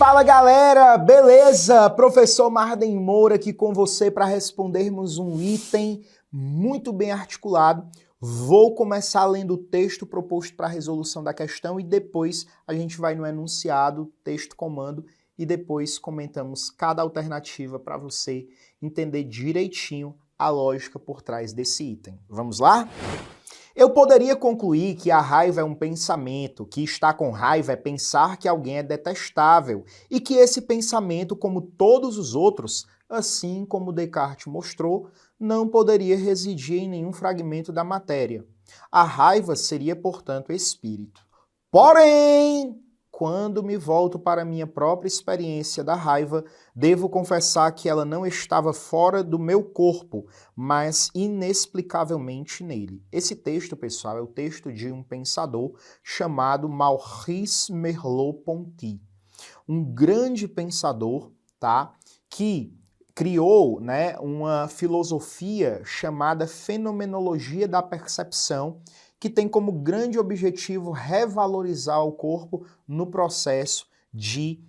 Fala galera, beleza? Professor Marden Moura aqui com você para respondermos um item muito bem articulado. Vou começar lendo o texto proposto para a resolução da questão e depois a gente vai no enunciado, texto, comando e depois comentamos cada alternativa para você entender direitinho a lógica por trás desse item. Vamos lá? Eu poderia concluir que a raiva é um pensamento, que estar com raiva é pensar que alguém é detestável e que esse pensamento, como todos os outros, assim como Descartes mostrou, não poderia residir em nenhum fragmento da matéria. A raiva seria, portanto, espírito. Porém, quando me volto para a minha própria experiência da raiva, devo confessar que ela não estava fora do meu corpo, mas inexplicavelmente nele. Esse texto, pessoal, é o texto de um pensador chamado Maurice Merleau-Ponty. Um grande pensador, tá, que criou, uma filosofia chamada Fenomenologia da Percepção, que tem como grande objetivo revalorizar o corpo no processo de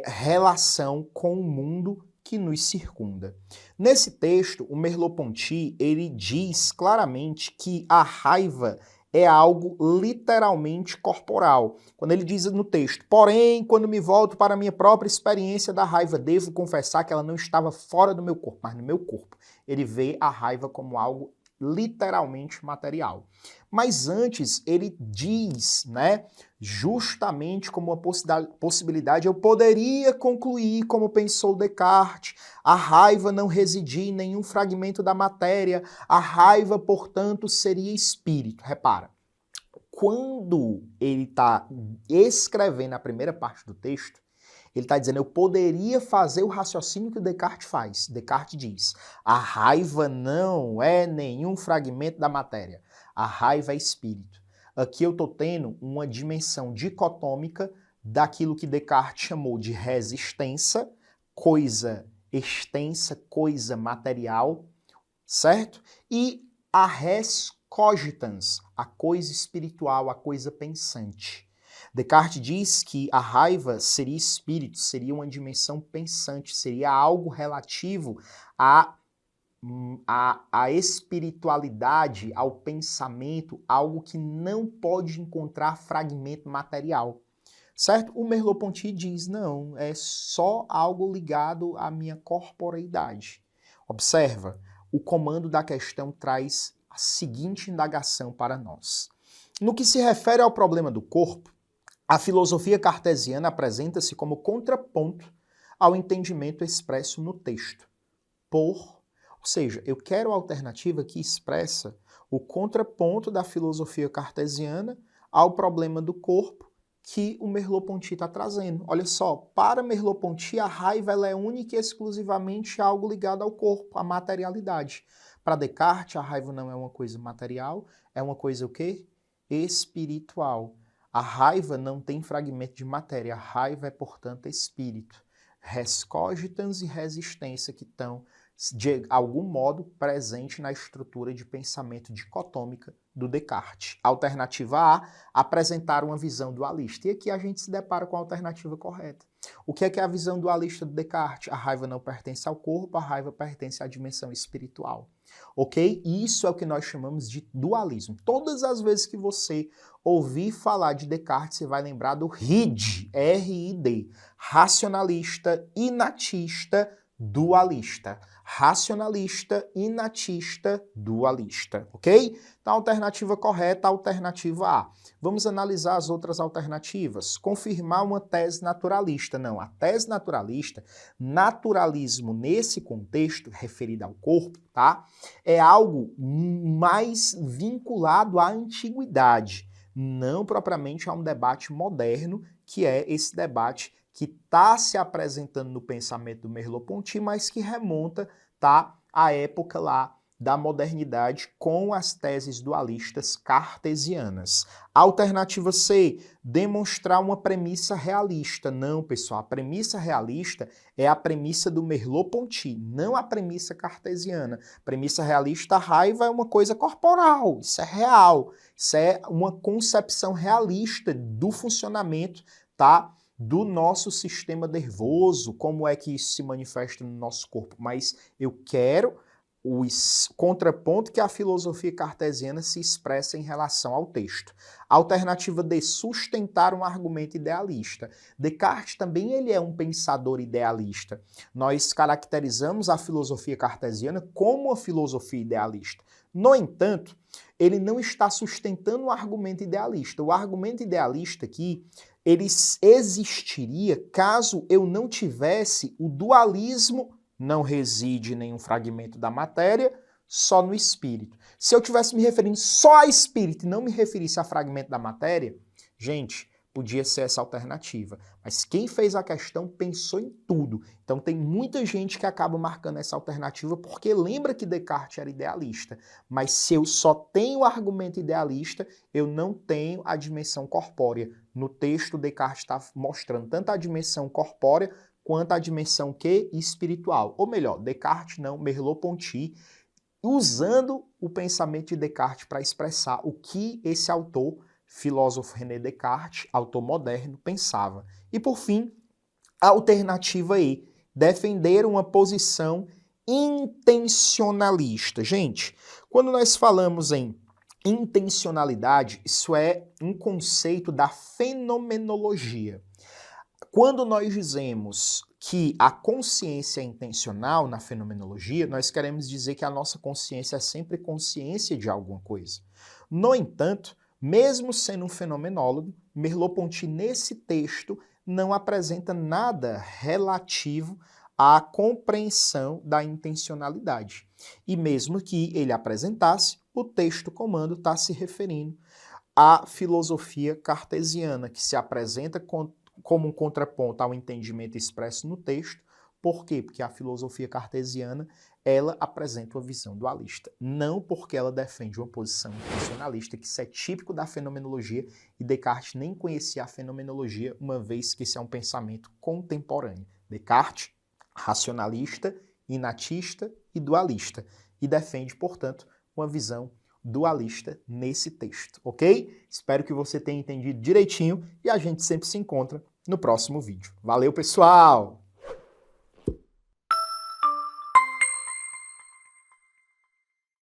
relação com o mundo que nos circunda. Nesse texto, o Merleau-Ponty, ele diz claramente que a raiva é algo literalmente corporal. Quando ele diz no texto, porém, quando me volto para a minha própria experiência da raiva, devo confessar que ela não estava fora do meu corpo, mas no meu corpo. Ele vê a raiva como algo literalmente material. Mas antes ele diz, justamente como uma possibilidade, eu poderia concluir, como pensou Descartes, a raiva não residia em nenhum fragmento da matéria, a raiva, portanto, seria espírito. Repara, quando ele está escrevendo a primeira parte do texto, ele está dizendo, eu poderia fazer o raciocínio que o Descartes faz. Descartes diz, a raiva não é nenhum fragmento da matéria. A raiva é espírito. Aqui eu estou tendo uma dimensão dicotômica daquilo que Descartes chamou de resistência, coisa extensa, coisa material, certo? E a res cogitans, a coisa espiritual, a coisa pensante. Descartes diz que a raiva seria espírito, seria uma dimensão pensante, seria algo relativo à espiritualidade, ao pensamento, algo que não pode encontrar fragmento material. Certo? O Merleau-Ponty diz, não, é só algo ligado à minha corporeidade. Observa, o comando da questão traz a seguinte indagação para nós. No que se refere ao problema do corpo, a filosofia cartesiana apresenta-se como contraponto ao entendimento expresso no texto. Ou seja, eu quero a alternativa que expressa o contraponto da filosofia cartesiana ao problema do corpo que o Merleau-Ponty está trazendo. Olha só, para Merleau-Ponty a raiva ela é única e exclusivamente algo ligado ao corpo, à materialidade. Para Descartes a raiva não é uma coisa material, é uma coisa o quê? Espiritual. A raiva não tem fragmento de matéria, a raiva é, portanto, espírito. Res cogitans e resistência que estão, de algum modo, presentes na estrutura de pensamento dicotômica do Descartes. Alternativa A, apresentar uma visão dualista. E aqui a gente se depara com a alternativa correta. O que é a visão dualista do Descartes? A raiva não pertence ao corpo, a raiva pertence à dimensão espiritual. Ok? Isso é o que nós chamamos de dualismo. Todas as vezes que você ouvir falar de Descartes, você vai lembrar do RID, R-I-D, racionalista, inatista, dualista. Racionalista, inatista, dualista, ok? Então, a alternativa correta, a alternativa A. Vamos analisar as outras alternativas. Confirmar uma tese naturalista. Não, a tese naturalista, naturalismo nesse contexto, referido ao corpo, tá? É algo mais vinculado à antiguidade, não propriamente a um debate moderno, que é esse debate que está se apresentando no pensamento do Merleau-Ponty, mas que remonta, à época lá da modernidade com as teses dualistas cartesianas. Alternativa C, demonstrar uma premissa realista. Não, pessoal, a premissa realista é a premissa do Merleau-Ponty, não a premissa cartesiana. Premissa realista, a raiva é uma coisa corporal, isso é real, isso é uma concepção realista do funcionamento, do nosso sistema nervoso, como é que isso se manifesta no nosso corpo, mas eu quero o contraponto que a filosofia cartesiana se expressa em relação ao texto. A alternativa de sustentar um argumento idealista. Descartes também ele é um pensador idealista. Nós caracterizamos a filosofia cartesiana como uma filosofia idealista. No entanto, ele não está sustentando um argumento idealista. O argumento idealista aqui, ele existiria caso eu não tivesse o dualismo. Não reside nenhum fragmento da matéria, só no espírito. Se eu tivesse me referindo só a espírito e não me referisse a fragmento da matéria, gente, podia ser essa alternativa. Mas quem fez a questão pensou em tudo. Então tem muita gente que acaba marcando essa alternativa porque lembra que Descartes era idealista. Mas se eu só tenho o argumento idealista, eu não tenho a dimensão corpórea. No texto, Descartes está mostrando tanto a dimensão corpórea quanto à dimensão espiritual. Ou melhor, Descartes não, Merleau-Ponty, usando o pensamento de Descartes para expressar o que esse autor, filósofo René Descartes, autor moderno, pensava. E por fim, a alternativa E, defender uma posição intencionalista. Gente, quando nós falamos em intencionalidade, isso é um conceito da fenomenologia. Quando nós dizemos que a consciência é intencional na fenomenologia, nós queremos dizer que a nossa consciência é sempre consciência de alguma coisa. No entanto, mesmo sendo um fenomenólogo, Merleau-Ponty nesse texto não apresenta nada relativo à compreensão da intencionalidade. E mesmo que ele apresentasse, o texto comando está se referindo à filosofia cartesiana, que se apresenta como um contraponto ao entendimento expresso no texto. Por quê? Porque a filosofia cartesiana, ela apresenta uma visão dualista. Não porque ela defende uma posição intencionalista, que isso é típico da fenomenologia, e Descartes nem conhecia a fenomenologia, uma vez que isso é um pensamento contemporâneo. Descartes, racionalista, inatista e dualista, e defende, portanto, uma visão dualista nesse texto, ok? Espero que você tenha entendido direitinho e a gente sempre se encontra no próximo vídeo. Valeu, pessoal!